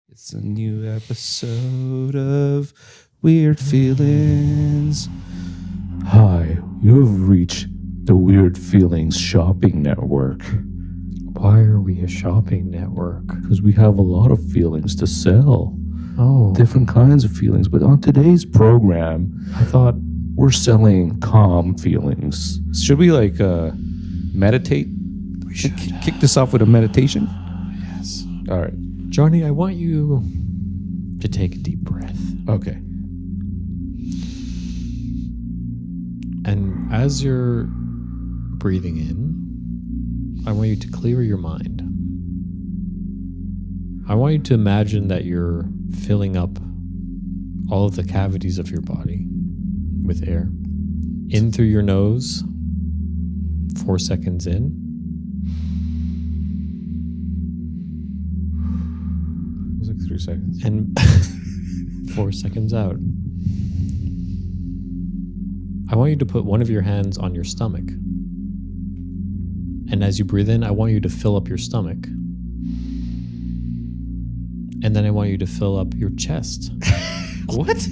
It's a new episode of Weird Feelings. Hi, you have reached the Weird Feelings Shopping Network. Why are we a shopping network? Because we have a lot of feelings to sell. Oh, Different kinds of feelings. But on today's program, I thought we're selling calm feelings. Should we meditate? we should. Kick this off with a meditation? Yes. All right. Johnny, I want you to take a deep breath. Okay. And as you're breathing in, I want you to clear your mind. I want you to imagine that you're filling up all of the cavities of your body with air. In through your nose, 4 seconds in. It was like 3 seconds. And 4 seconds out. I want you to put one of your hands on your stomach. And as you breathe in, I want you to fill up your stomach. And then I want you to fill up your chest. What?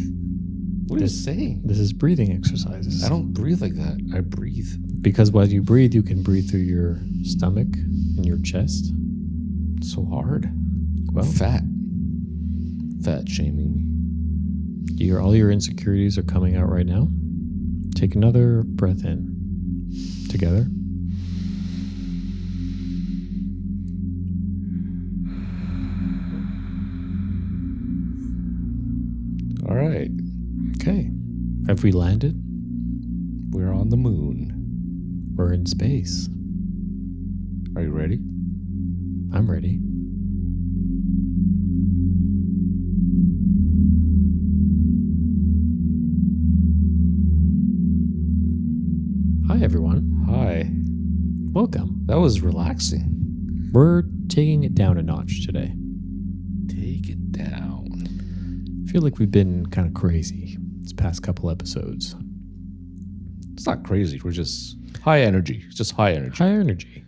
What are you saying? This is breathing exercises. I don't breathe like that. I breathe. Because while you breathe, you can breathe through your stomach and your chest. So hard. Well, Fat shaming me. all your insecurities are coming out right now. Take another breath in. Together. All right. Okay. Have we landed? We're on the moon. We're in space. Are you ready? I'm ready. Hi, everyone. Hi. Welcome. That was relaxing. We're taking it down a notch today. Take it down. I feel like we've been kind of crazy this past couple episodes. It's not crazy. We're just high energy. It's just high energy. High energy.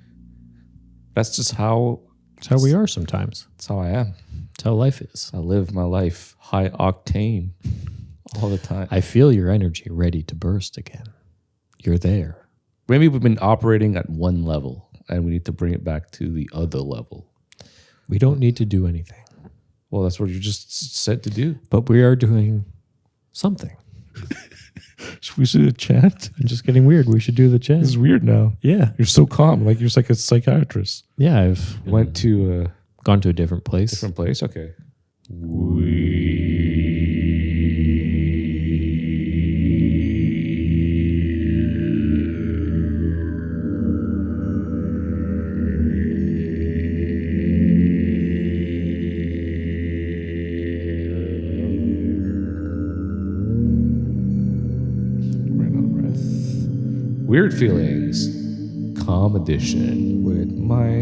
That's just how. That's how we are sometimes. That's how I am. That's how life is. I live my life high octane all the time. I feel your energy ready to burst again. You're there. Maybe we've been operating at one level and we need to bring it back to the other level. We don't need to do anything. Well, that's what you just said to do. But we are doing something. We should chant. I'm just getting weird. We should do the chant. This is weird now. Yeah. You're so calm, like you're like a psychiatrist. Yeah, I've Went to a gone to a different place. different place. Okay. Weird Feelings, Calm Edition with my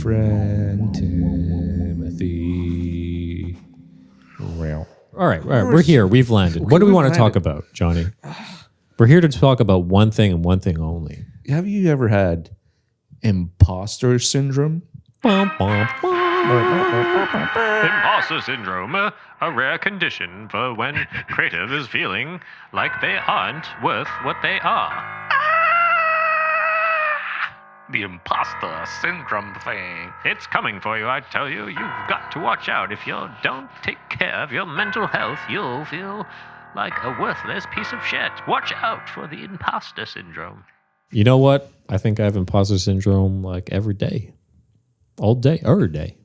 friend Timothy. All right. We're here. We've landed. What do we want to talk about, Johnny? We're here to talk about one thing and one thing only. Have you ever had imposter syndrome? Imposter syndrome, a rare condition for when creative is feeling like they aren't worth what they are. The imposter syndrome thing. It's coming for you, I tell you. You've got to watch out. If you don't take care of your mental health, you'll feel like a worthless piece of shit. Watch out for the imposter syndrome. You know what? I think I have imposter syndrome like every day. All day, every day.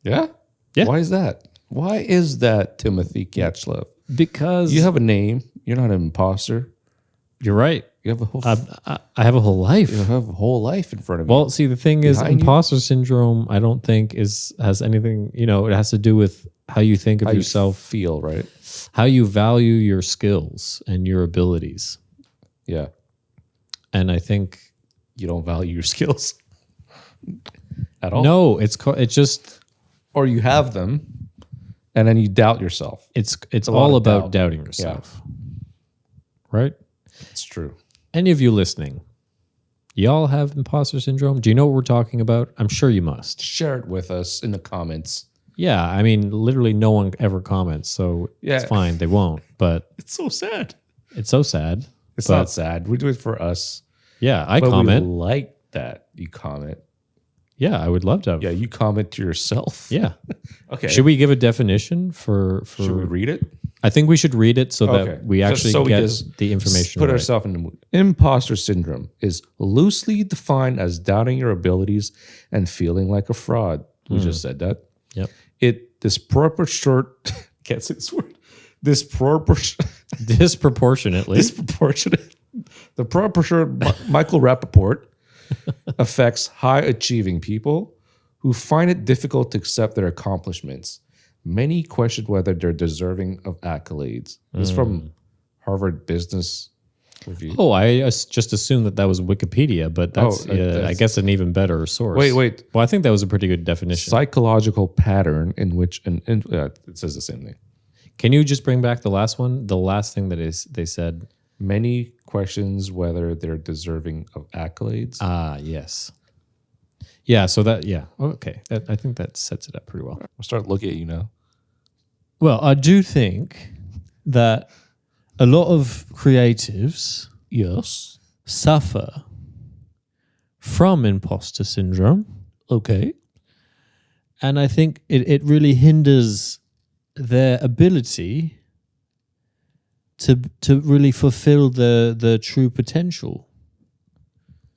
Yeah? Yeah. Why is that? Why is that, Timothy Catchlove? Because You have a name. You're not an imposter. you're right. You have a whole, I have a whole life. you have a whole life in front of you. Well, see, the thing is, Behind you? imposter syndrome, I don't think has anything, it has to do with how you think of How you yourself, feel, right? how you value your skills and your abilities. Yeah. And I think, You don't value your skills at all. no, it's just, Or you have them and then you doubt yourself. it's a lot all of about doubt. doubting yourself. Right? It's true. Any of you listening, y'all have imposter syndrome? Do you know what we're talking about? I'm sure you must. Share it with us in the comments. Yeah, I mean, literally no one ever comments, so it's Yeah. fine. They won't, but It's so sad. it's so sad. It's But not sad. We do it for us. yeah, I But comment. we like that you comment. Yeah, I would love to have. Yeah, you comment to yourself. Yeah. Okay. Should we give a definition for Should we read it? I think we should read it so Okay. that we Just actually so we get just the information Put right. ourselves in the mood. Imposter syndrome is loosely defined as doubting your abilities and feeling like a fraud. We just said that. Yep. It disproportionate gets this word. Disproportionate. Disproportionately. Disproportionate. The proportionate Michael Rappaport affects high achieving people who find it difficult to accept their accomplishments. Many question whether they're deserving of accolades. This is from Harvard Business Review. Oh, I just assumed that was Wikipedia, but that's, I guess, an even better source. Wait. Well, I think that was a pretty good definition. Psychological pattern in which it says the same thing. Can you just bring back the last one? The last thing that they said. Many questions whether they're deserving of accolades. Ah, yes. Yeah, so that, yeah. Okay. I think that sets it up pretty well. I'll start looking at you now. Well, I do think that a lot of creatives Yes. suffer from imposter syndrome. Okay. And I think it really hinders their ability to really fulfill the true potential.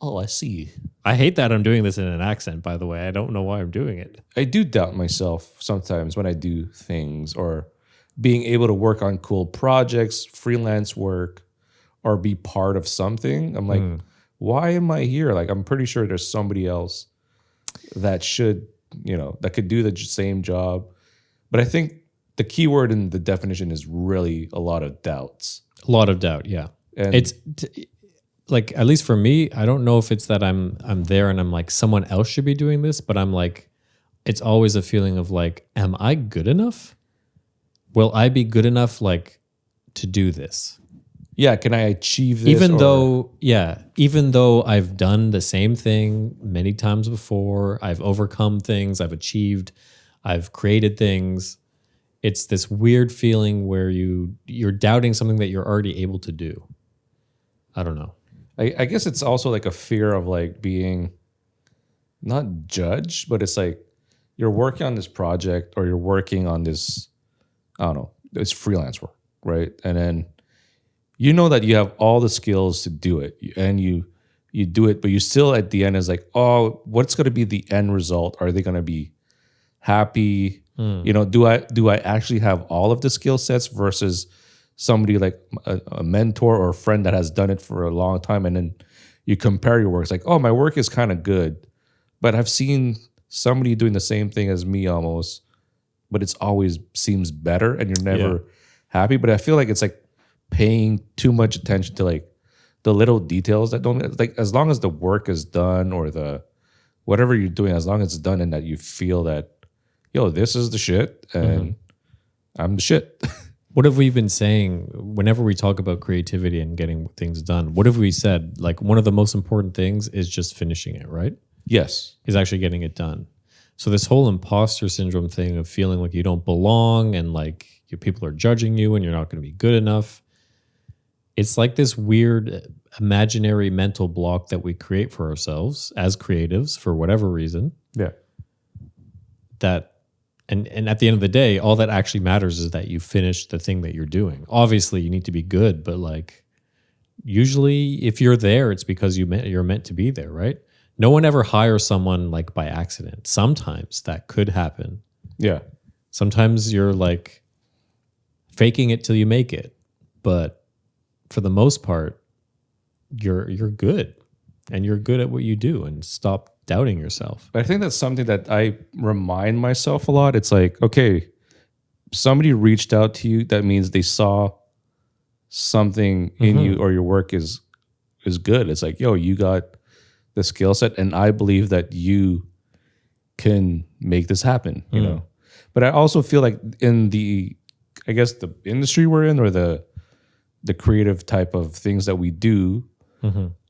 Oh, I see. I hate that I'm doing this in an accent, by the way. I don't know why I'm doing it. I do doubt myself sometimes when I do things or being able to work on cool projects, freelance work, or be part of something. I'm like, why am I here? Like, I'm pretty sure there's somebody else that should, that could do the same job. But I think the key word in the definition is really a lot of doubts. A lot of doubt, yeah. And It's like, at least for me, I don't know if it's that I'm there and I'm like, someone else should be doing this, but I'm like, it's always a feeling of like, am I good enough? Will I be good enough like to do this? yeah, can I achieve this? Even or- though I've done the same thing many times before, I've overcome things, I've achieved, I've created things. It's this weird feeling where you're doubting something that you're already able to do. I don't know. I guess it's also like a fear of like being not judged, but it's like you're working on this project or you're working on this, I don't know, this freelance work, right? And then you know that you have all the skills to do it and you do it, but you still at the end is like, oh, what's going to be the end result? Are they going to be happy? Do I actually have all of the skill sets versus somebody like a mentor or a friend that has done it for a long time, and then you compare your work. It's like, oh, my work is kind of good, but I've seen somebody doing the same thing as me almost, but it's always seems better, and you're never happy. But I feel like it's like paying too much attention to like the little details that don't, like, as long as the work is done or the whatever you're doing, as long as it's done and that you feel that, yo, this is the shit and I'm the shit. What have we been saying whenever we talk about creativity and getting things done? What have we said? Like, one of the most important things is just finishing it, right? Yes. Is actually getting it done. So this whole imposter syndrome thing of feeling like you don't belong and like people are judging you and you're not going to be good enough. It's like this weird imaginary mental block that we create for ourselves as creatives for whatever reason. Yeah. That and at the end of the day, all that actually matters is that you finish the thing that you're doing. Obviously, you need to be good, but like usually if you're there, it's because you're meant to be there, right? No one ever hires someone like by accident. Sometimes that could happen. Yeah. Sometimes you're like faking it till you make it. But for the most part, you're good. And you're good at what you do, and stop doubting yourself. But I think that's something that I remind myself a lot. It's like, okay, somebody reached out to you. That means they saw something in you, or your work is good. It's like, yo, you got the skill set, and I believe that you can make this happen, you know? But I also feel like in the industry we're in, or the creative type of things that we do,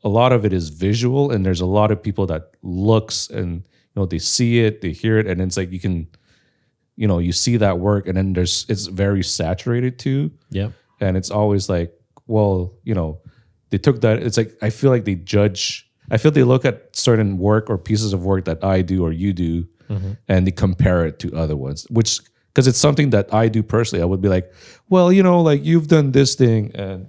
a lot of it is visual, and there's a lot of people that looks and they see it, they hear it, and it's like you can you see that work, and then it's very saturated too. Yeah. And it's always like, well, they took that. It's like, I feel like they judge. I feel they look at certain work or pieces of work that I do or you do, and they compare it to other ones, which, because it's something that I do personally, I would be like, well, like you've done this thing, and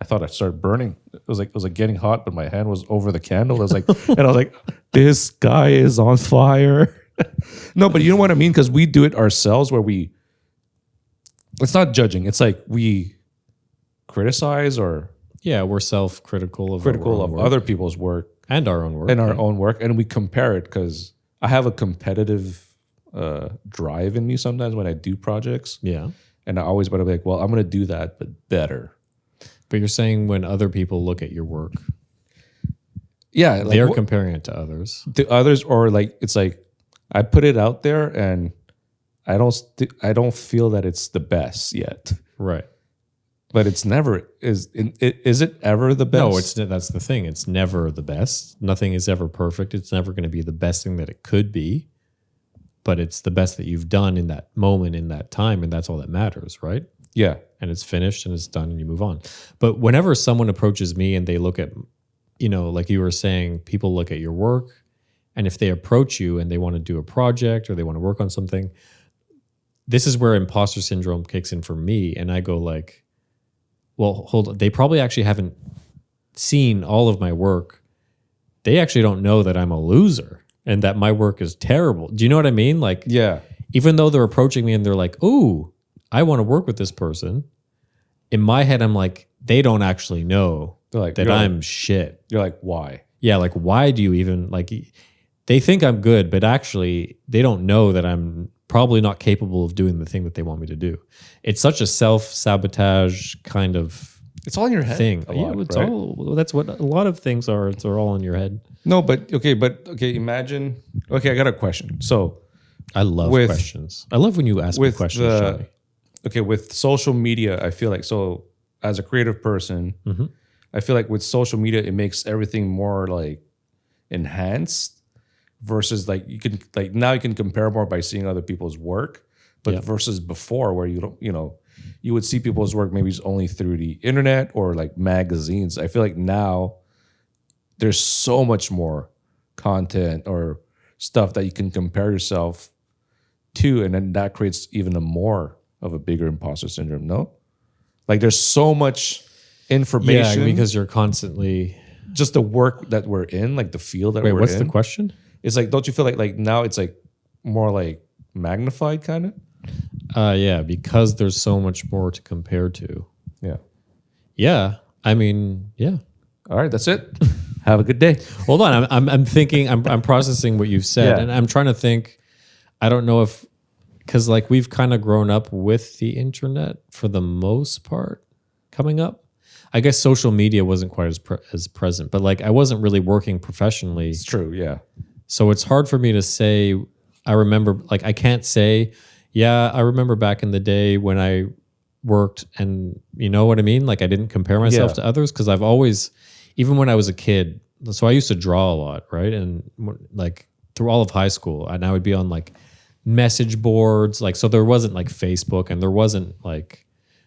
I thought I started burning. It was like getting hot, but my hand was over the candle. I was like, and I was like, this guy is on fire. No, but you know what I mean? Because we do it ourselves, where it's not judging. It's like we criticize or Yeah, we're self-critical of critical of work. other people's work And our own work. and our own work, and we compare it, because I have a competitive drive in me sometimes when I do projects, Yeah. and I always want to be like, well, I'm going to do that, but better. But you're saying when other people look at your work, Yeah, like they're comparing it to others. to others, or like it's like I put it out there, and I don't feel that it's the best yet. Right. But it's never is it ever the best? No, that's the thing. It's never the best. Nothing is ever perfect. It's never going to be the best thing that it could be. But it's the best that you've done in that moment, in that time, and that's all that matters, right? Yeah. And it's finished and it's done and you move on. But whenever someone approaches me and they look at, like you were saying, people look at your work, and if they approach you and they want to do a project or they want to work on something, this is where imposter syndrome kicks in for me. And I go like, well, hold on. They probably actually haven't seen all of my work. They actually don't know that I'm a loser and that my work is terrible. Do you know what I mean? Like, Yeah. even though they're approaching me and they're like, ooh, I want to work with this person. In my head, I'm like, they don't actually know They're like, that you're I'm like, shit. you're like, why? Yeah, like, why do you even, like, they think I'm good, but actually they don't know that I'm probably not capable of doing the thing that they want me to do. It's such a self-sabotage kind of It's all in your head. thing. A lot, It's right? all, that's what a lot of things are. It's all in your head. No, but okay. Imagine. Okay, I got a question. So I love With- questions. I love when you ask me with questions, the Johnny. okay, with social media, I feel like, so as a creative person, I feel like with social media, it makes everything more like enhanced versus like you can like now you can compare more by seeing other people's work, but Yeah. versus before where you don't, you would see people's work maybe only through the internet or like magazines. I feel like now there's so much more content or stuff that you can compare yourself to, and then that creates even a more of a bigger imposter syndrome. No, like there's so much information. Yeah, because you're constantly. just the work that we're in, like the field that Wait, we're what's in. the question? It's like, don't you feel like now it's like more like magnified kind of? Yeah, because there's so much more to compare to. Yeah. Yeah, I mean, yeah. All right, that's it. Have a good day. Hold on, I'm thinking, I'm processing what you've said, Yeah. and I'm trying to think. I don't know if, because like we've kind of grown up with the internet for the most part, coming up. I guess social media wasn't quite as present, but like I wasn't really working professionally. It's true. Yeah. So it's hard for me to say, I remember, like, I can't say, yeah, I remember back in the day when I worked, and you know what I mean? Like, I didn't compare myself Yeah. to others, because I've always, even when I was a kid, so I used to draw a lot, right? And like through all of high school, and I would be on like message boards, like, so there wasn't like Facebook and there wasn't like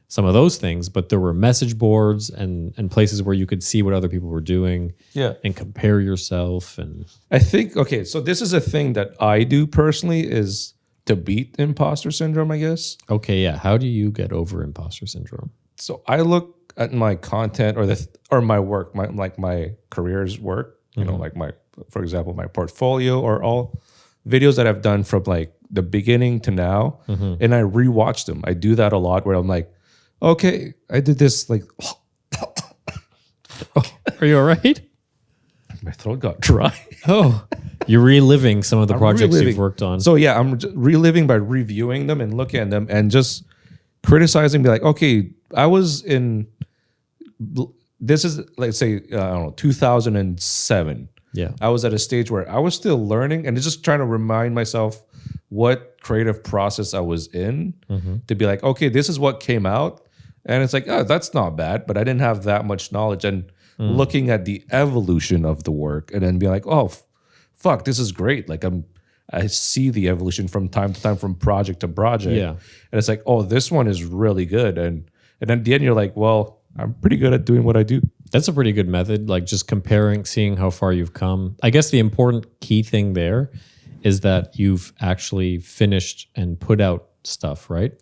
some of those things, but there were message boards and places where you could see what other people were doing Yeah. and compare yourself. And I think, okay, so this is a thing that I do personally is to beat imposter syndrome, I guess. okay, yeah. How do you get over imposter syndrome? So I look at my content or my work, my career's work, you know, like for example, my portfolio or all videos that I've done from like the beginning to now, and I rewatch them. I do that a lot where I'm like, okay, I did this like Are you all right? my throat got dry. Oh, you're reliving some of the projects reliving. you've worked on. So yeah, I'm just reliving by reviewing them and looking at them and just criticizing. Be like, okay, I was in. This is let's say I don't know 2007. yeah. I was at a stage where I was still learning and just trying to remind myself what creative process I was in to be like, okay, this is what came out, and it's like, oh, that's not bad, but I didn't have that much knowledge. And looking at the evolution of the work, and then being like, oh, fuck, this is great. Like I see the evolution from time to time, from project to project. Yeah. And it's like, oh, this one is really good. And then at the end, you're like, well, I'm pretty good at doing what I do. That's a pretty good method. Like just comparing, seeing how far you've come. I guess the important key thing there is that you've actually finished and put out stuff, right?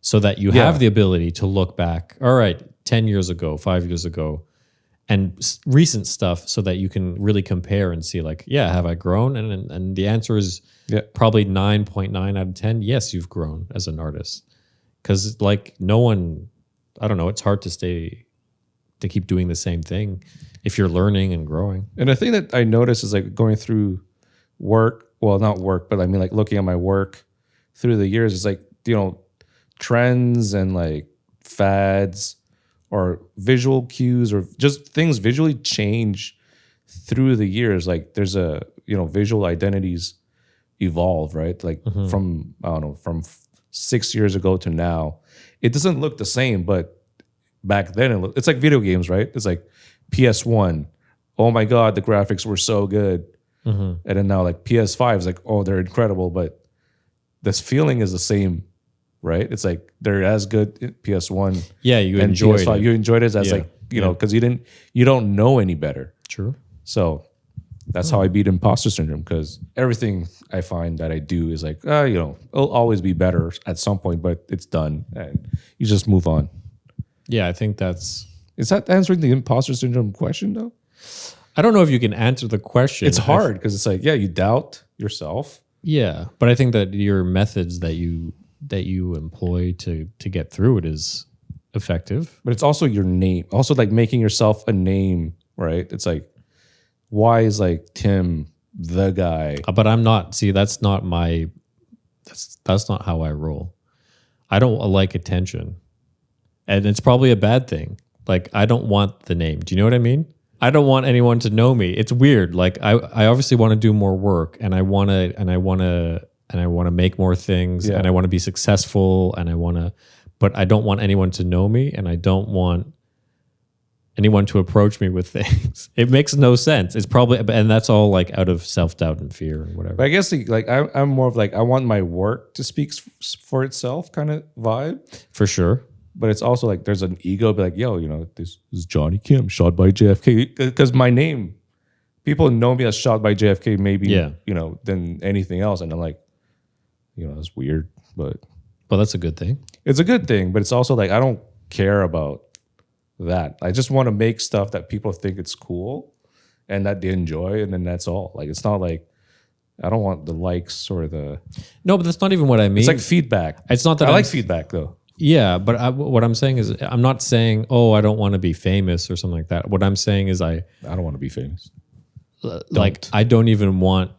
So that you have the ability to look back, all right, 10 years ago, 5 years ago, and recent stuff so that you can really compare and see like, yeah, have I grown? And the answer is probably 9.9 out of 10. Yes, you've grown as an artist. Because like no one, I don't know, it's hard to keep doing the same thing if you're learning and growing. And the thing that I noticed is like going through work, well, not work, but I mean like looking at my work through the years, it's like, you know, trends and like fads or visual cues or just things visually change through the years. Like there's a, you know, visual identities evolve, right? Like from, I don't know, from 6 years ago to now, it doesn't look the same, but back then it's like video games, right? It's like PS1. Oh my God, the graphics were so good. And then now like PS5 is like, oh, they're incredible, but this feeling is the same, right? It's like they're as good at PS1. Yeah, you and enjoyed PS5. it. You enjoyed it as like, you know, because you don't know any better. True. So that's how I beat imposter syndrome, because everything I find that I do is like, you know, it'll always be better at some point, but it's done and you just move on. Yeah, I think that's... Is that answering the imposter syndrome question though? I don't know if you can answer the question. It's hard because it's like, yeah, you doubt yourself. Yeah, but I think that your methods that you employ to get through it is effective. But it's also your name. Also like making yourself a name, right? It's like, why is like Tim the guy? But I'm not, see, that's not my, that's not how I roll. I don't like attention. And it's probably a bad thing. Like, I don't want the name. Do you know what I mean? I don't want anyone to know me. It's weird. Like, I obviously want to do more work, and I want to make more things, and I want to be successful, and but I don't want anyone to know me, and I don't want anyone to approach me with things. It makes no sense. It's probably, and that's all like out of self-doubt and fear and whatever. But I guess like I'm more of like, I want my work to speak for itself kind of vibe. For sure. But it's also like there's an ego, be like, yo, you know, this is Johnny Kim, shot by JFK. Because my name, people know me as shot by JFK, maybe, you know, than anything else. And I'm like, you know, it's weird, but. Well, that's a good thing. It's a good thing, but it's also like, I don't care about that. I just want to make stuff that people think it's cool and that they enjoy. And then that's all. Like, it's not like, I don't want the likes or the. No, but that's not even what I mean. It's like feedback. It's not that I like feedback though. Yeah, but what I'm saying is, I'm not saying, oh, I don't want to be famous or something like that. What I'm saying is, I don't want to be famous. Like, I don't even want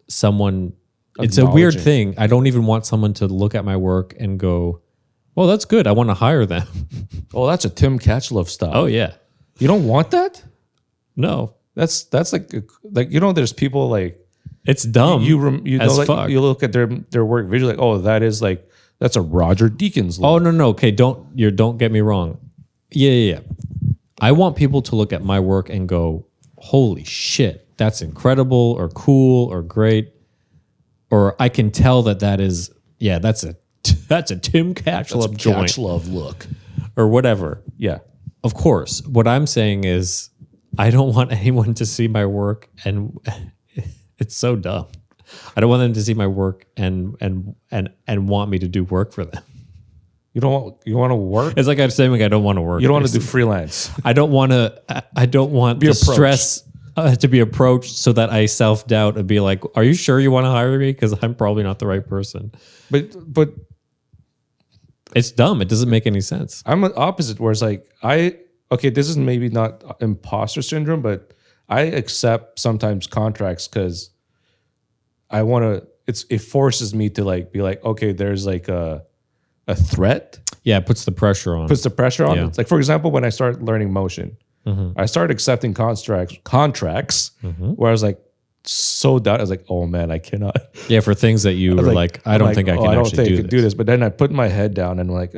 someone. It's a weird thing. I don't even want someone to look at my work and go, well, that's good. I want to hire them. Oh, that's a Tim Catchlove style. Oh, yeah. You don't want that? No. That's like you know, there's people like, it's dumb. You know, like, fuck. you look at their work visually, like, oh, that is like, that's a Roger Deakins look. Oh, no. Okay, don't get me wrong. Yeah. I want people to look at my work and go, holy shit, that's incredible or cool or great. Or I can tell that is, yeah, that's a Tim Catchlove joint. Catchlove look. Or whatever. Yeah. Of course. What I'm saying is, I don't want anyone to see my work, and it's so dumb. I don't want them to see my work and want me to do work for them. You want to work? It's like I'm saying, like, I don't want to work. You don't want to do freelance. I don't want the stress to be approached so that I self-doubt and be like, are you sure you want to hire me? Because I'm probably not the right person. But it's dumb. It doesn't make any sense. I'm the opposite, where it's like, this is maybe not imposter syndrome, but I accept sometimes contracts because I want to, it forces me to like, be like, okay, there's like a threat. Yeah, it puts the pressure on. Yeah. It's like, for example, when I started learning motion, I started accepting contracts where I was like, so done. I was like, oh man, I cannot. Yeah, for things that you were like, I don't think I can do this. But then I put my head down and I'm like,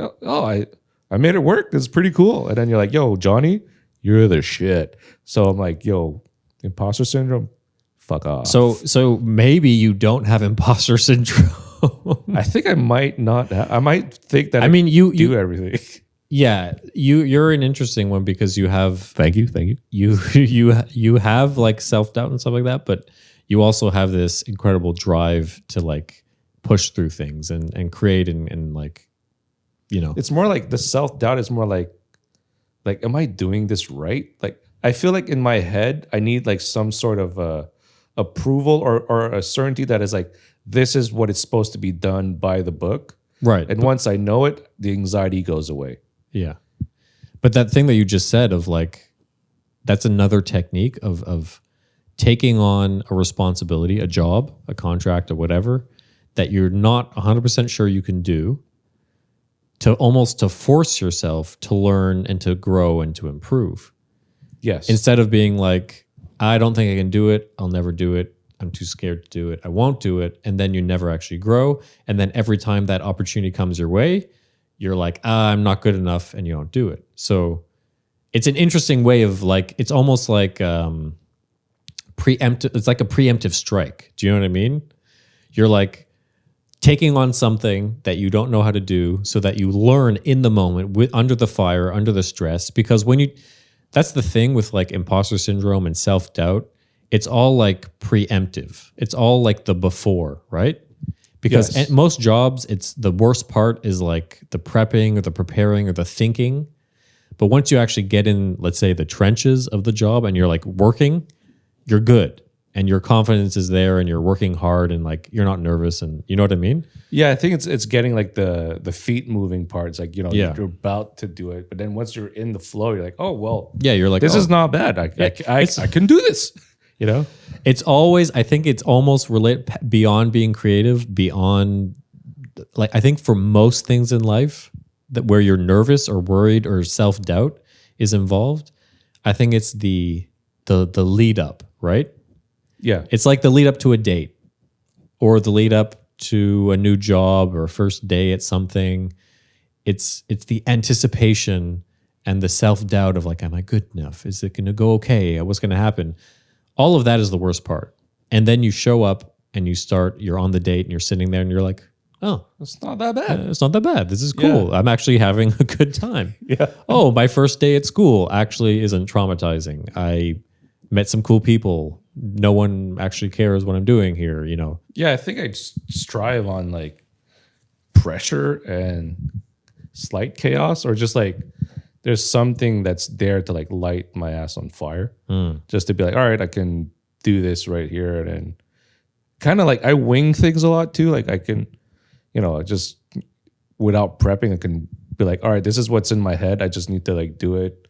I made it work. This is pretty cool. And then you're like, yo, Johnny, you're the shit. So I'm like, yo, imposter syndrome, fuck off. So maybe you don't have imposter syndrome. I think I might not. I might think that. I mean, you do everything. Yeah, you're an interesting one because you have Thank you. you have like self-doubt and stuff like that, but you also have this incredible drive to like push through things and create and like, you know. It's more like the self-doubt is more like am I doing this right? Like I feel like in my head I need like some sort of approval or a certainty that is like this is what it's supposed to be done by the book. Right. And once I know it, the anxiety goes away. Yeah. But that thing that you just said of like, that's another technique of taking on a responsibility, a job, a contract, or whatever, that you're not 100% sure you can do, to force yourself to learn and to grow and to improve. Yes. Instead of being like, I don't think I can do it. I'll never do it. I'm too scared to do it. I won't do it. And then you never actually grow. And then every time that opportunity comes your way, you're like, I'm not good enough, and you don't do it. So it's an interesting way of like, it's almost like preemptive. It's like a preemptive strike. Do you know what I mean? You're like taking on something that you don't know how to do so that you learn in the moment under the fire, under the stress. Because that's the thing with like imposter syndrome and self-doubt. It's all like preemptive. It's all like the before, right? Because Yes. most jobs, it's the worst part is like the prepping or the preparing or the thinking. But once you actually get in, let's say, the trenches of the job and you're like working, you're good. And your confidence is there and you're working hard and like you're not nervous, and you know what I mean? Yeah, I think it's getting like the feet moving parts. Like, you know, Yeah. you're about to do it. But then once you're in the flow, you're like, oh, well, Yeah, you're like, this oh. is not bad. I can do this. You know? It's always, I think it's almost beyond being creative, beyond, like, I think for most things in life that where you're nervous or worried or self-doubt is involved, I think it's the lead up, right? Yeah. It's like the lead up to a date or the lead up to a new job or first day at something. It's the anticipation and the self-doubt of like, am I good enough? Is it going to go okay? What's going to happen? All of that is the worst part. And then you show up and you're on the date and you're sitting there and you're like, oh, It's not that bad. it's not that bad. This is cool. Yeah. I'm actually having a good time. Yeah. Oh, my first day at school actually isn't traumatizing. I met some cool people. No one actually cares what I'm doing here, you know? Yeah, I think I just strive on like pressure and slight chaos, or just like there's something that's there to like light my ass on fire. Just to be like, all right, I can do this right here. And then kind of like I wing things a lot too. Like I can, you know, just without prepping, I can be like, all right, this is what's in my head. I just need to like do it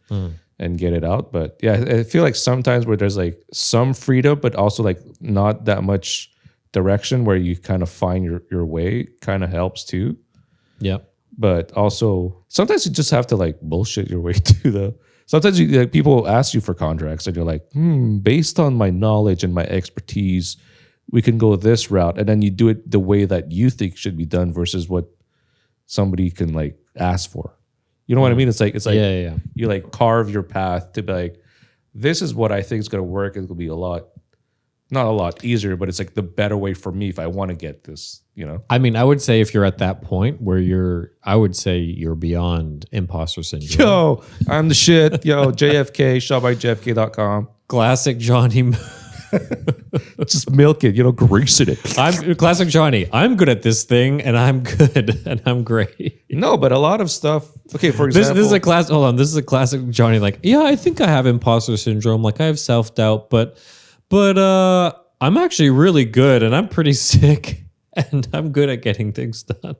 and get it out. But yeah, I feel like sometimes where there's like some freedom, but also like not that much direction where you kind of find your way kind of helps too. Yep. But also sometimes you just have to like bullshit your way too, though. Sometimes like, people ask you for contracts and you're like, based on my knowledge and my expertise, we can go this route. And then you do it the way that you think should be done versus what somebody can like ask for. You know what I mean? It's like Yeah. you like carve your path to be like, this is what I think is going to work. It's going to be not a lot easier, but it's like the better way for me if I want to get this, you know? I mean, I would say if you're at that point where I would say you're beyond imposter syndrome. Yo, I'm the shit. Yo, JFK, shopbyjfk.com. Classic Johnny. Just milk it, you know, grease it. I'm classic Johnny. I'm good at this thing and I'm good and I'm great. No, but a lot of stuff. Okay, for This example, is a class. Hold on. This is a classic Johnny. Like, yeah, I think I have imposter syndrome. Like, I have self-doubt, but I'm actually really good and I'm pretty sick and I'm good at getting things done.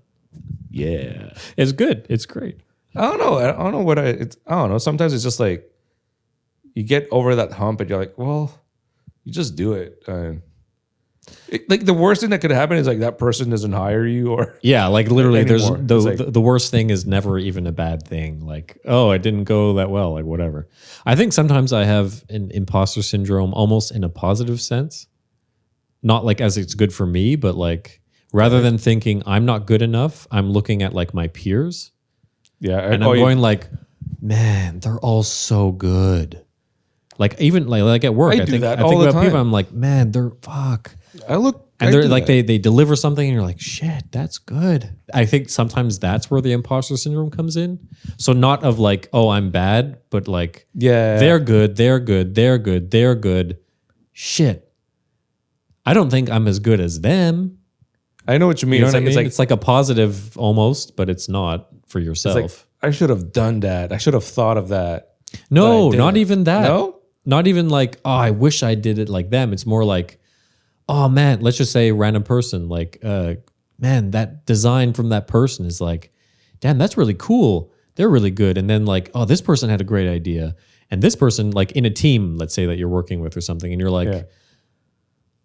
yeah. It's good. It's great. I don't know. I don't know. Sometimes it's just like you get over that hump and you're like, well, you just do it. Like the worst thing that could happen is like that person doesn't hire you, or Yeah, like literally, Anymore. there's It's like- the worst thing is never even a bad thing. Like, oh, it didn't go that well. Like, whatever. I think sometimes I have an imposter syndrome, almost in a positive sense, not like as it's good for me, but like rather than thinking I'm not good enough, I'm looking at like my peers, yeah. and I'm going like, man, they're all so good. Like even like at work, I I do think that I all think the about people. time. I'm like, man, they're fuck. I And they're do like that. they deliver something and you're like, shit, that's good. I think sometimes that's where the imposter syndrome comes in. So not of like, oh, I'm bad, but like Yeah. they're good, they're good, they're good, they're good. Shit. I don't think I'm as good as them. I know what you mean. You know what I It's mean? like It's like a positive almost, but it's not for it's yourself. like I should have done that. I should have thought of that. No, but I not didn't. even that. No? Not even like, oh, I wish I did it like them. It's more like, oh man, let's just say a random person, like, man, that design from that person is like, damn, that's really cool. They're really good. And then like, oh, this person had a great idea. And this person, like in a team, let's say that you're working with or something, and you're like, Yeah.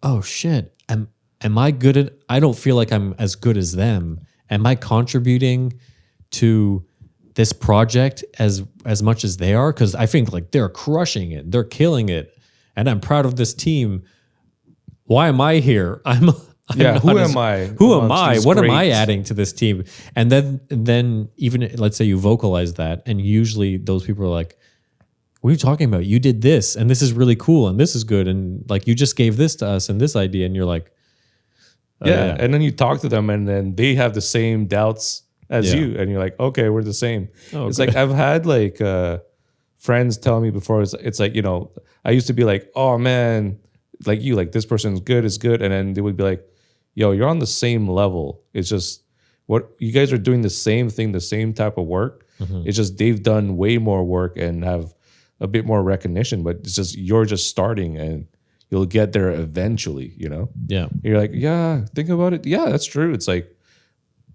oh shit, am I good at, I don't feel like I'm as good as them. Am I contributing to this project as much as they are? Because I think like they're crushing it, they're killing it, and I'm proud of this team. Why am I here? I'm Yeah, not who as- am I Who am amongst I? these What am I greats? adding to this team? And then even let's say you vocalize that, and usually those people are like, what are you talking about? You did this, and this is really cool, and this is good, and like you just gave this to us and this idea, and you're like, oh, Yeah. And then you talk to them and then they have the same doubts as Yeah. you. And you're like, okay, we're the same. Oh, it's okay. like I've had like friends tell me before, it's like, you know, I used to be like, oh man, like you, like this person's good is good. And then they would be like, yo, you're on the same level. It's just what you guys are doing the same thing, the same type of work. Mm-hmm. It's just they've done way more work and have a bit more recognition, but it's just you're just starting and you'll get there eventually, you know? yeah, You're like, yeah, think about it. Yeah, that's true. It's like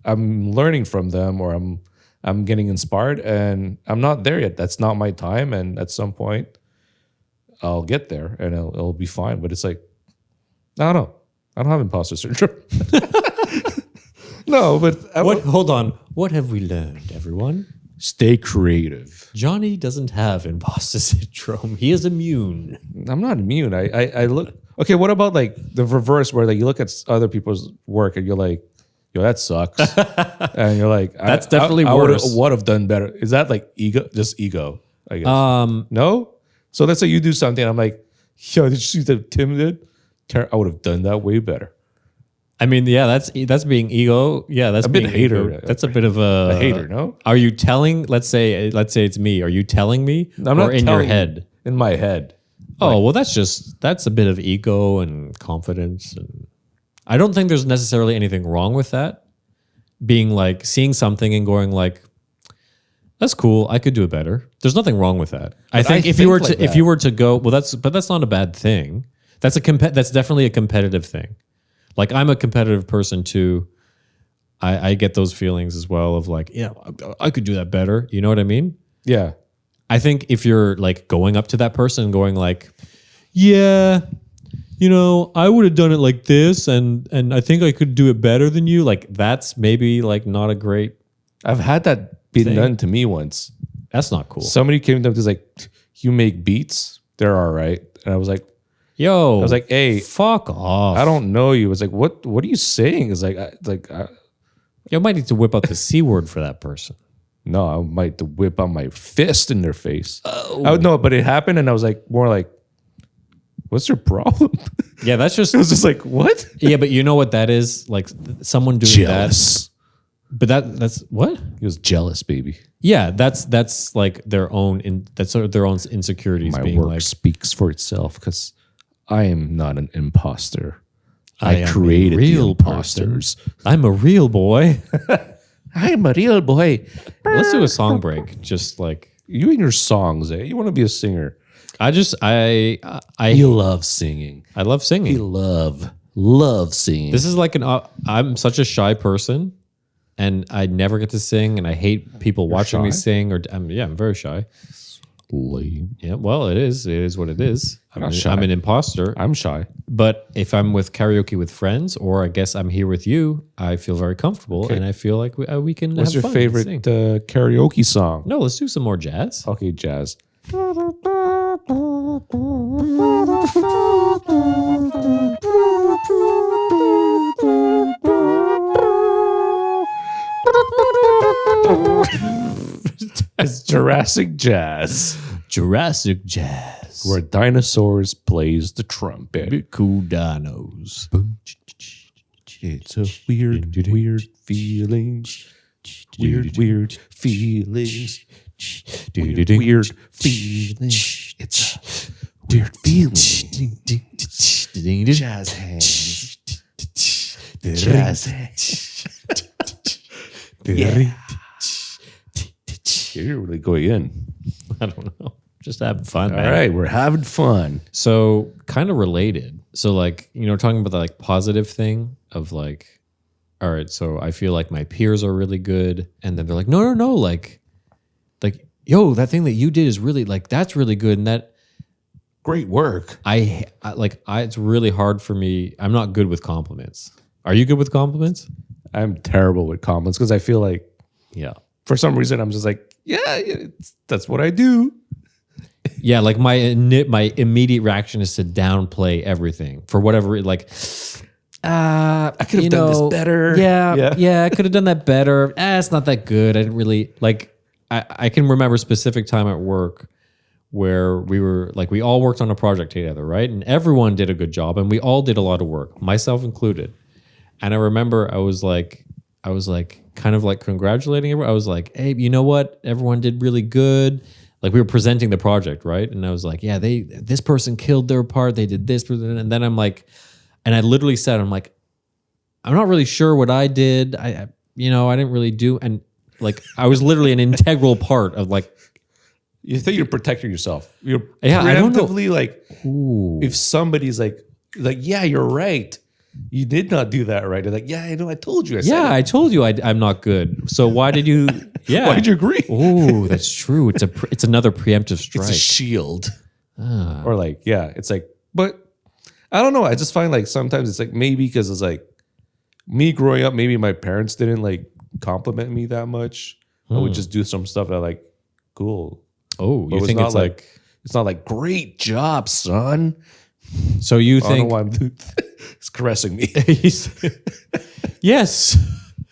I'm learning from them or I'm getting inspired and I'm not there yet. That's not my time. And at some point I'll get there and it'll be fine. But it's like, I don't know. I don't have imposter syndrome. No, but what? Hold on. What have we learned, everyone? stay creative. Johnny doesn't have imposter syndrome. He is immune. I'm not immune. I look okay. What about like the reverse, where like you look at other people's work and you're like, yo, that sucks, and you're like, That's definitely I worse. would have done better. Is that like ego? Just ego, I guess. No. So let's say you do something. I'm like, yo, did you see that Tim did? I would have done that way better. I mean, yeah, that's being ego. Yeah, that's A bit being hater. ego. That's a bit of a hater, no? Are you telling? Let's say it's me. Are you telling me, I'm or not in your telling you. head? In my head. Oh, well, that's a bit of ego and confidence, and I don't think there's necessarily anything wrong with that. Being like seeing something and going like, that's cool. I could do it better. There's nothing wrong with that. I think if you were like to if that. you were to go, well, that's not a bad thing. That's that's definitely a competitive thing. Like I'm a competitive person too. I get those feelings as well of like, yeah, I could do that better. You know what I mean? Yeah. I think if you're like going up to that person and going like, yeah, you know, I would have done it like this, and I think I could do it better than you. Like that's maybe like not a great. I've had that been Thing. done to me once. That's not cool. Somebody came to me and was like, you make beats? They're all right. And I was like, Yo, I was like, hey, fuck off. I don't know you. It's like, what are you saying? It's like, You might need to whip out the C word for that person. no, I might whip out my fist in their face. Oh. No, but it happened and I was like, more like, what's your problem? Yeah, that's just It was just like, what? yeah, but you know what that is? Like someone doing Jealous. that. But that's what? He was jealous, baby. Yeah, that's like their own that's sort of their own insecurities My being work like speaks for itself because I am not an imposter. I I am a created the real imposters. I'm a real boy. I'm a real boy. Let's do a song break. Just like You and your songs, eh? You want to be a singer. I You love singing. I love You singing. love singing. This is like I'm such a shy person, and I never get to sing, and I hate people watching me shy? sing. Or I'm very shy. lame. Yeah, well, it is what it is. not shy. I'm an imposter. I'm shy. But if I'm with karaoke with friends, or I guess I'm here with you, I feel very comfortable, and I feel like we can. What's have your fun and favorite sing. karaoke song? No, let's do some more jazz. Okay, jazz. It's Jurassic Jazz. Jurassic Jazz. Where dinosaurs plays the trumpet. Cool dinos. It's a weird, weird feelings. Weird, weird feelings. Weird, weird feelings. It's a weird feeling. Jazz hands. Jazz hands. Yeah. You're really going in. I don't know. Just having fun. All man. right, we're having fun. So kind of related. So like, talking about the like positive thing of like, all right, so I feel like my peers are really good. And then they're like, no, like, yo, that thing that you did is really like, that's really good. And that Great work. it's really hard for me. I'm not good with compliments. Are you good with compliments? I'm terrible with compliments because I feel like Yeah. for some reason I'm just like, that's what I do. Yeah, like my immediate reaction is to downplay everything for whatever. Like, I could have done this better. Yeah, I could have done that better. It's not that good. I didn't really like. I can remember a specific time at work where we were like, we all worked on a project together, right? And everyone did a good job, and we all did a lot of work, myself included. And I remember I was like, kind of like congratulating everyone. I was like, hey, you know what? Everyone did really good. Like we were presenting the project, right? And I was like, yeah, this person killed their part. They did this. And then I'm like, and I literally said, I'm like, I'm not really sure what I did. I didn't really do. And like, I was literally an integral part of like. You think you're protecting yourself. You're I don't know. preemptively like, if somebody's like, yeah, you're right. You did not do that right. They're like, yeah, I know. I told you. I told you I'm not good. So why did you? Yeah. Why did you agree? Oh, that's true. It's another preemptive strike. It's a shield. Or like, yeah, it's like, but I don't know. I just find like sometimes it's like maybe because it's like me growing up, maybe my parents didn't like compliment me that much. I would just do some stuff that like, cool. Oh, But you think it's like it's not like great job, son. so you I don't know think why I'm doing it's caressing me. yes.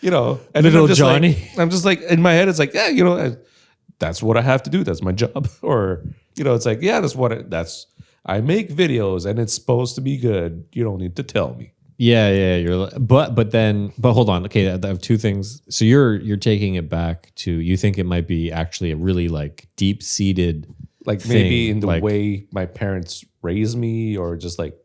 And then Little I'm just Johnny. Like, I'm just like in my head, it's like, that's what I have to do. That's my job. Or, it's like, I make videos and it's supposed to be good. You don't need to tell me. Yeah. But hold on. Okay, I have two things. So you're taking it back to you think it might be actually a really like deep seated Like maybe thing, in the like- way my parents raised me, or just like,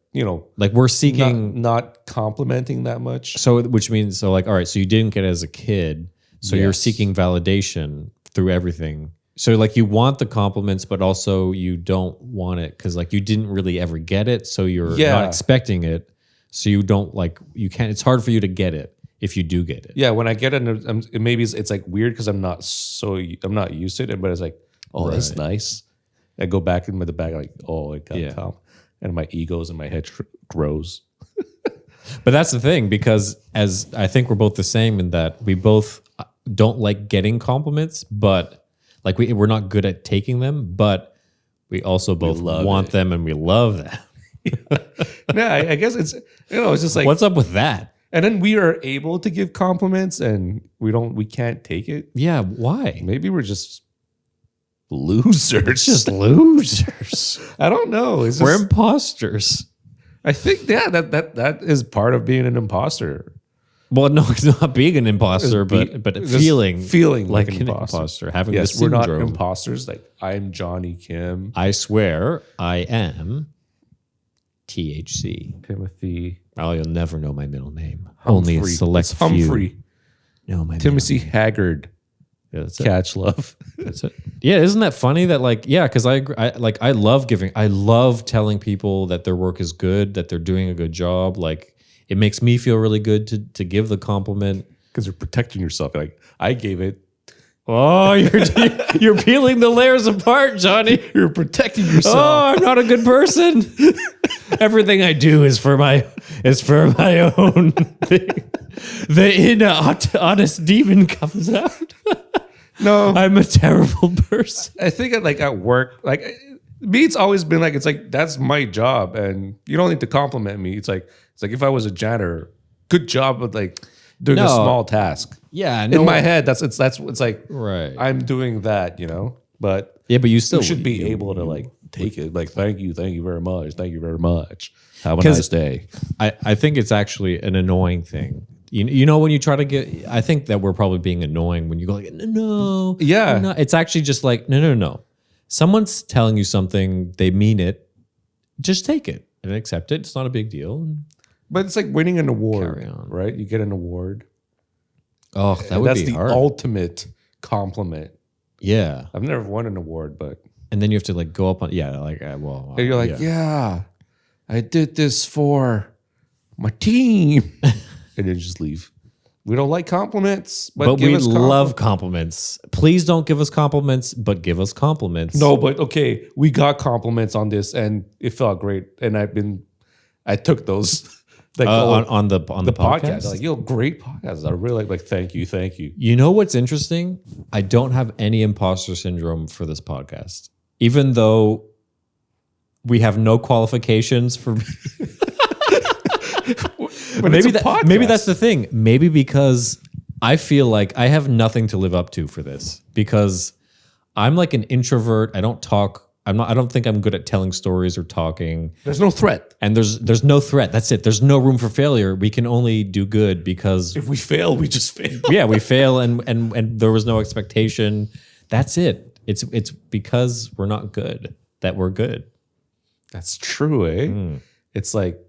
like we're seeking. not complimenting that much. So which means so like all right. So you didn't get it as a kid. So you're Yes. seeking validation through everything. So like you want the compliments, but also you don't want it because like you didn't really ever get it. So you're not expecting it. So you don't like you can't. It's hard for you to get it if you do get it. Yeah, when I get it, maybe it's like weird because I'm not used to it. But it's like, oh, that's nice. I go back in the bag like, oh, I got Tom, and my egos in my head grows. But that's the thing because as I think we're both the same in that we both don't like getting compliments, but like we're not good at taking them, but we also both want them and we love them. Yeah, I guess it's it's just like What's up with that? and then we are able to give compliments and we can't take it. Yeah, why? Maybe we're just losers. Just losers. I don't know. It's We're just, imposters. I think that is part of being an imposter. Well, no, it's not being an imposter, but just feeling like an an imposter, having Yes, the we're not syndrome. imposters. Like I'm Johnny Kim, I swear I am THC. Timothy, Oh, you'll never know my middle name. Only a Humphrey. select It's few. Humphrey, No, my Timothy Haggard, Yeah, that's it. Catch Love. That's it. Yeah, isn't that funny that like because I love telling people that their work is good, that they're doing a good job. Like it makes me feel really good to give the compliment. Because you're protecting yourself. Like I gave it. Oh, you're peeling the layers apart, Johnny. You're protecting yourself. Oh, I'm not a good person. Everything I do is for my own thing. The honest demon comes out. No, I'm a terrible person. I think at work, like me, it's always been like, it's like, that's my job and you don't need to compliment me. It's like if I was a janitor, good job with like doing a small task. Yeah, In my head, it's like, right. I'm doing that, but Yeah, but you still you should be able to like take it. Like, thank you very much. Thank you very much. Have a nice day. I think it's actually an annoying thing. You know, when you try to get, I think that we're probably being annoying when you go like, no, Yeah. no. It's actually just like, no. Someone's telling you something, they mean it. Just take it and accept it. It's not a big deal. But it's like winning an award, Carry on. right? You get an award. Oh, that would That's be the hard. ultimate compliment. Yeah. I've never won an award, but And then you have to like go up on, like, well. and you're like, yeah, I did this for my team. And then just leave. We don't like compliments, but But give we us love compliments. Please don't give us compliments, but give us compliments. No, but okay, we got compliments on this, and it felt great. And I took those like on the the podcast. podcast. Like, yo, great podcast. I really like thank you. You know what's interesting? I don't have any imposter syndrome for this podcast, even though we have no qualifications for. But maybe it's a podcast. maybe that's the thing. Maybe because I feel like I have nothing to live up to for this because I'm like an introvert. I don't talk. I don't think I'm good at telling stories or talking. There's no threat. And there's no threat. That's it. There's no room for failure. We can only do good because If we fail, we just fail. yeah, we fail and there was no expectation. That's it. It's because we're not good that we're good. That's true, eh? It's like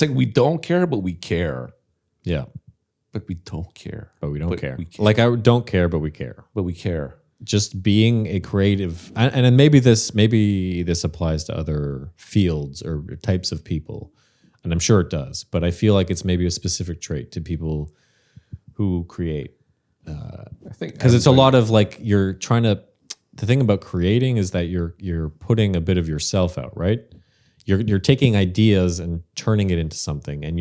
we don't care, but we care. Yeah. But we don't care. But we don't care. We care. Like I don't care, but we care. But we care. Just being a creative, and then maybe this applies to other fields or types of people, and I'm sure it does. But I feel like it's maybe a specific trait to people who create, I think because it's a lot of like you're trying to. The thing about creating is that you're putting a bit of yourself out, right? You're taking ideas and turning it into something, and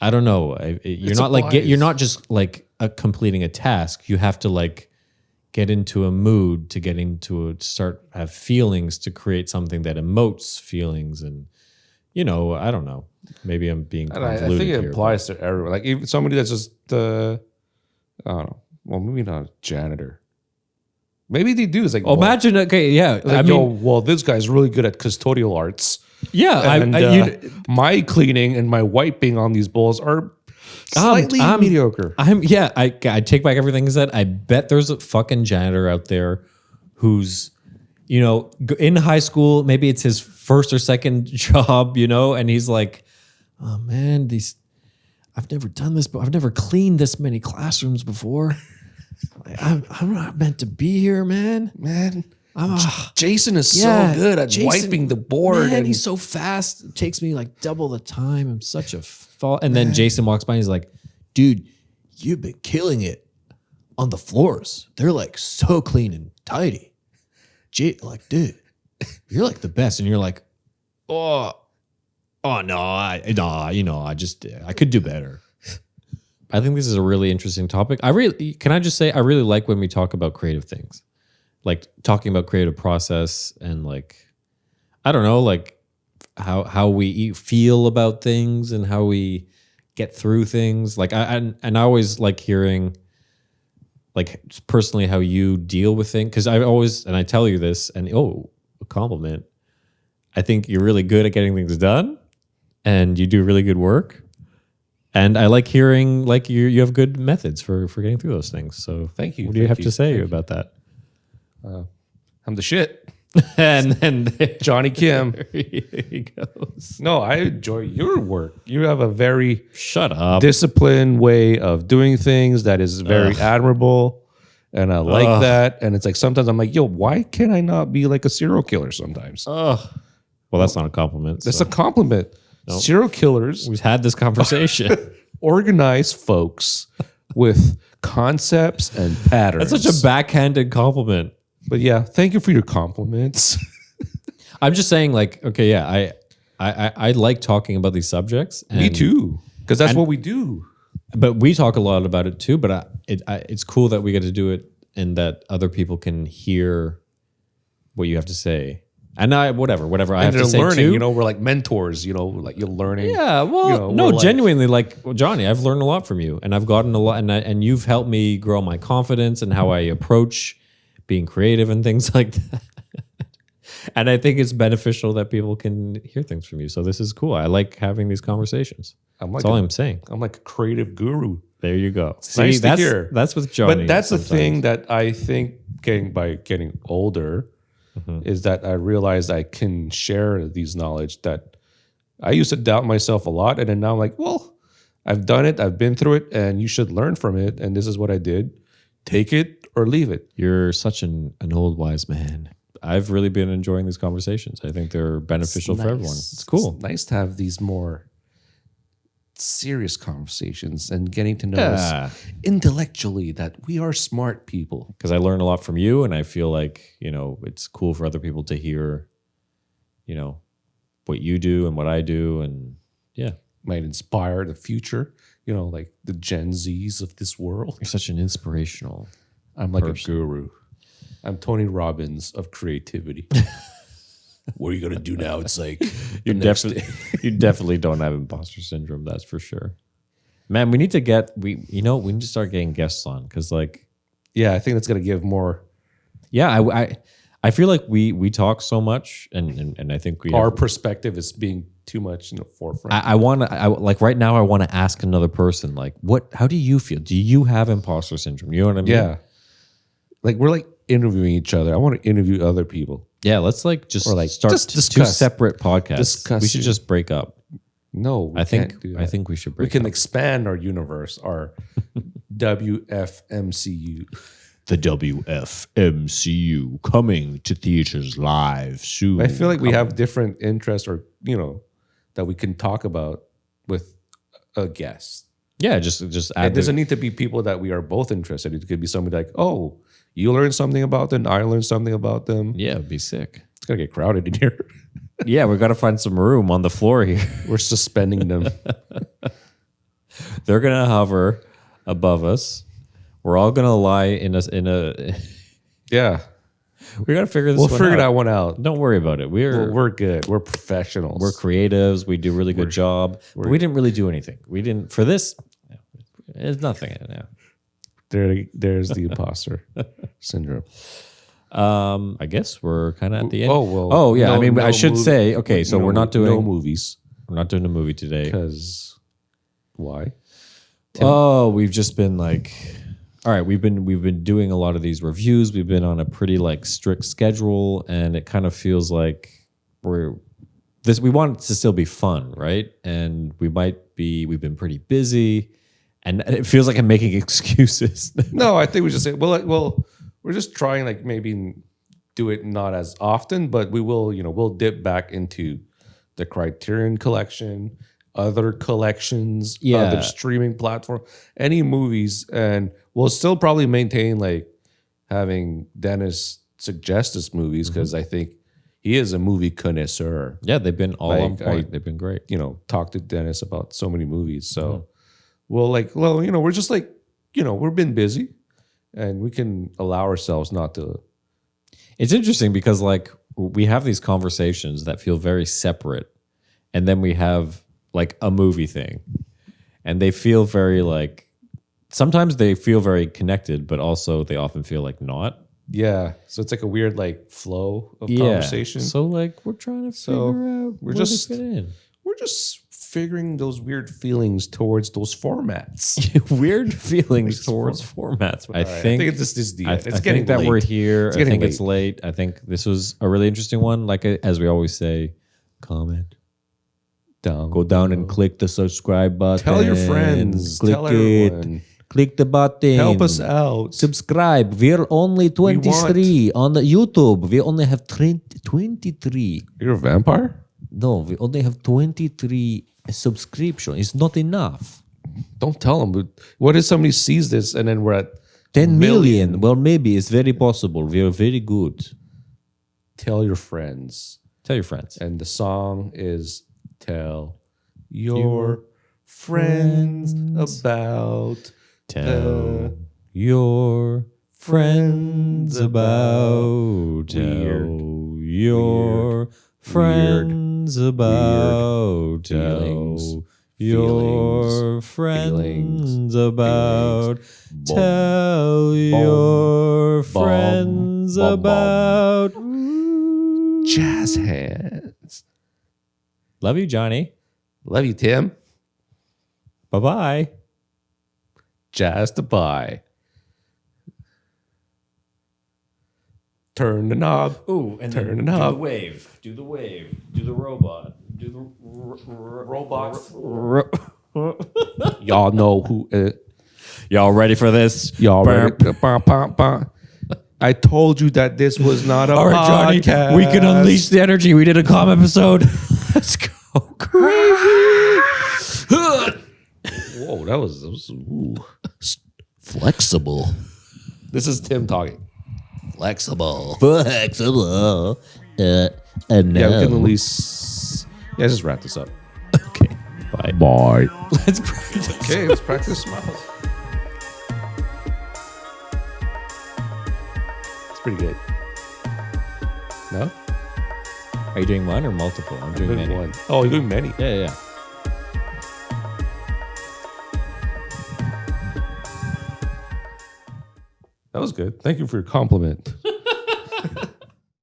I don't know. You're not like you're not just like completing a task. You have to like get into a mood to start have feelings to create something that emotes feelings, and I don't know. Maybe I'm being And I convoluted think it here, applies to everyone. Like even somebody that's just I don't know. Well, maybe not a janitor. Maybe they do. It's like, but imagine. Okay, yeah. like, this guy's really good at custodial arts. Yeah. And my cleaning and my wiping on these bowls are slightly mediocre. I take back everything I said. I bet there's a fucking janitor out there who's, in high school, maybe it's his first or second job, and he's like, oh man, I've never done this, but I've never cleaned this many classrooms before. I'm not meant to be here, man. Jason is so good at wiping the board. Man, he's so fast. It takes me like double the time. I'm such a fall. And then Jason walks by and he's like, dude, you've been killing it on the floors. They're like so clean and tidy. Like, dude, you're like the best. And you're like, oh no, I could do better. I think this is a really interesting topic. I really like when we talk about creative things. Like talking about creative process and like, I don't know, like how we feel about things and how we get through things. Like I always like hearing like personally how you deal with things. Cause I tell you this and a compliment. I think you're really good at getting things done and you do really good work. And I like hearing like you have good methods for getting through those things. So thank you. What do you have to say about that? I'm the shit. and then Johnny Kim. there he goes. No, I enjoy your work. You have a very Shut up. disciplined way of doing things that is very admirable. And I like that. And it's like sometimes I'm like, yo, why can't I not be like a serial killer sometimes? Well, that's not a compliment. That's a compliment. Nope. Serial killers, We've had this conversation. organized folks with concepts and patterns. That's such a backhanded compliment. But yeah, thank you for your compliments. I'm just saying, like, okay, yeah, I like talking about these subjects. Me too, because that's what we do. But we talk a lot about it too. But it's cool that we get to do it and that other people can hear what you have to say. And whatever I have to say learning, too. we're like mentors, like you're learning. Yeah, well, no, genuinely, like Johnny, I've learned a lot from you, and I've gotten a lot, and you've helped me grow my confidence and how I approach being creative and things like that. And I think it's beneficial that people can hear things from you. So this is cool. I like having these conversations. That's all I'm saying. I'm like a creative guru. There you go. Nice to hear. That's with Johnny. But that's sometimes. the thing that I think getting older is that I realized I can share these knowledge that I used to doubt myself a lot. And then now I'm like, well, I've done it. I've been through it and you should learn from it. And this is what I did. Take it or leave it. You're such an old wise man. I've really been enjoying these conversations. I think they're beneficial for everyone. It's cool. It's nice to have these more serious conversations and getting to know us intellectually that we are smart people. Because I learn a lot from you, and I feel like, it's cool for other people to hear, what you do and what I do, and yeah. Might inspire the future, like the Gen Zs of this world. You're such an inspirational I'm like person. a guru. I'm Tony Robbins of creativity. What are you gonna do now? It's like You definitely don't have imposter syndrome. That's for sure. Man, we need to we need to start getting guests on because, yeah, I think that's gonna give more. Yeah, I feel like we talk so much, and I think Our perspective is being too much in the forefront. I want to like right now. I want to ask another person like, how do you feel? Do you have imposter syndrome? You know what I mean? Yeah, like we're like interviewing each other. I want to interview other people. Yeah, let's just Or start just two discuss. separate podcasts. Discuss we should it. just break up. No, we can't do that. I think we should break We can up. expand our universe, our WFMCU. The WFMCU coming to theaters live soon. I feel like we have different interests, or that we can talk about with a guest. Yeah, just add. It doesn't need to be people that we are both interested in. It could be somebody like, oh, you learned something about them, I learned something about them. Yeah, it'd be sick. It's gonna get crowded in here. Yeah, we got to find some room on the floor here. We're suspending them. They're gonna hover above us. We're all gonna lie in a. Yeah, We gotta figure this. we'll one figure out. that one out. Don't worry about it. We're good. We're professionals. We're creatives. We do a really good job. But we didn't really do anything. We didn't for this. It's nothing. Yeah. There's the imposter syndrome. I guess we're kind of at the end. Oh, well, Oh yeah. no- I mean, no I should movie- say. Okay, so we're not doing. no movies We're not doing a movie today. because why? Oh, we've just been like, all right. We've been doing a lot of these reviews. We've been on a pretty strict schedule, and it kind of feels like we want it to still be fun, right? And we've been pretty busy, and it feels like I'm making excuses. No, I think we just say, well, we're just trying maybe do it not as often, but we will, we'll dip back into the Criterion collection, other collections, Yeah. other streaming platform, any movies, and we'll still probably maintain having Dennis suggest us movies because I think he is a movie connoisseur. Yeah, they've been all on Like, point. They've been great. Talk to Dennis about so many movies. So we'll we're just we've been busy and we can allow ourselves not to. It's interesting because we have these conversations that feel very separate, and then we have a movie thing, and they feel very sometimes they feel very connected, but also they often feel not. Yeah. So it's a weird flow of conversation. So we're trying to figure out we're where just- to fit in. We're just figuring those weird feelings towards those formats. Weird feelings towards formats. I think it's this the I it's think getting that late. we're here. It's I getting think it's late. I think this was a really interesting one. As we always say, comment. Go down and click the subscribe button. Tell your friends. Click Tell it. everyone. Click the button. Help us out. Subscribe. We're only 23 on the YouTube. We only have 23. You're a vampire? No, we only have 23 subscription. It's not enough. Don't tell them. But what if somebody sees this and then we're at 10 million. Well, maybe it's very possible. We are very good. tell your friends? Tell your friends. And the song is Tell Your Friends About. Tell your friends about. Tell your friends about. feelings, Tell your friends about. Tell your friends about. Jazz hands. Love you, Johnny. Love you, Tim. Bye-bye. Jazz to buy. Turn the knob. Ooh, and Turn it up. wave. Do the wave. Do the robot. Do the Robots. Y'all know who. Y'all ready for this? Y'all ready? Bah, bah, bah. I told you that this was not a All right, podcast. Johnny. We can unleash the energy. We did a calm episode. Let's go crazy. Whoa, that was ooh. Flexible. This is Tim talking. Flexible. And yeah, we can at least. Yeah, just wrap this up. Okay. Bye. Bye. Let's practice. Okay, let's practice smiles. It's pretty good. No? Are you doing one or multiple? I'm doing many. One. Oh, you're doing many. Yeah, yeah. That was good. Thank you for your compliment.